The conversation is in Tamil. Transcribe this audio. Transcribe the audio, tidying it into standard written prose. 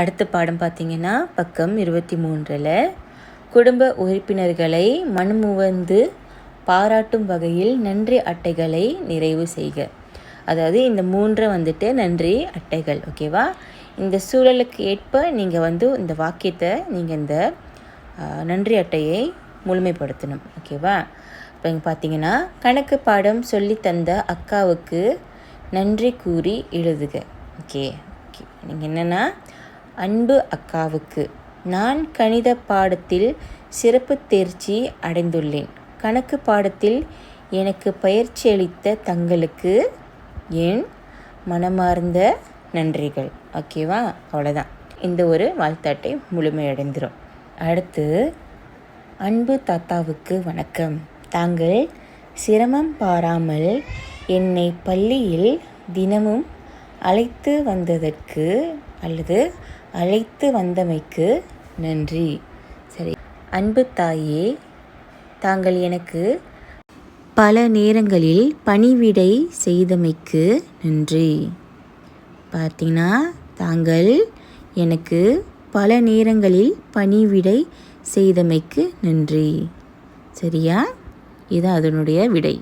அடுத்த பாடம் பார்த்திங்கன்னா பக்கம் 23ல் குடும்ப உறுப்பினர்களை மனமுவந்து பாராட்டும் வகையில் நன்றி அட்டைகளை நிறைவு செய்க. அதாவது இந்த 3 வந்துட்டு நன்றி அட்டைகள். ஓகேவா? இந்த சூழலுக்கு ஏற்ப நீங்கள் இந்த வாக்கியத்தை நீங்கள் இந்த நன்றி அட்டையை முழுமைப்படுத்தணும். ஓகேவா? இப்போ இங்கே பார்த்தீங்கன்னா கணக்கு பாடம் சொல்லி தந்த அக்காவுக்கு நன்றி கூறி எழுதுக. ஓகே நீங்கள் என்னென்னா, அன்பு அக்காவுக்கு நான் கணித பாடத்தில் சிறப்பு தேர்ச்சி அடைந்துள்ளேன். கணக்கு பாடத்தில் எனக்கு பயிற்சி அளித்த தங்களுக்கு என் மனமார்ந்த நன்றிகள். ஓகேவா? அவ்வளோதான். இந்த ஒரு வாழ்த்தாட்டை முழுமையடைந்துடும். அடுத்து, அன்பு தாத்தாவுக்கு வணக்கம். தாங்கள் சிரமம் பாராமல் என்னை பள்ளியில் தினமும் அழைத்து வந்ததற்கு அல்லது அழைத்து வந்தமைக்கு நன்றி. சரி. அன்பு தாயே, தாங்கள் எனக்கு பல நேரங்களில் பணிவிடை செய்தமைக்கு நன்றி. பார்த்தீங்கன்னா, தாங்கள் எனக்கு பல நேரங்களில் பணிவிடை செய்தமைக்கு நன்றி. சரியா? இது அதனுடைய விடை.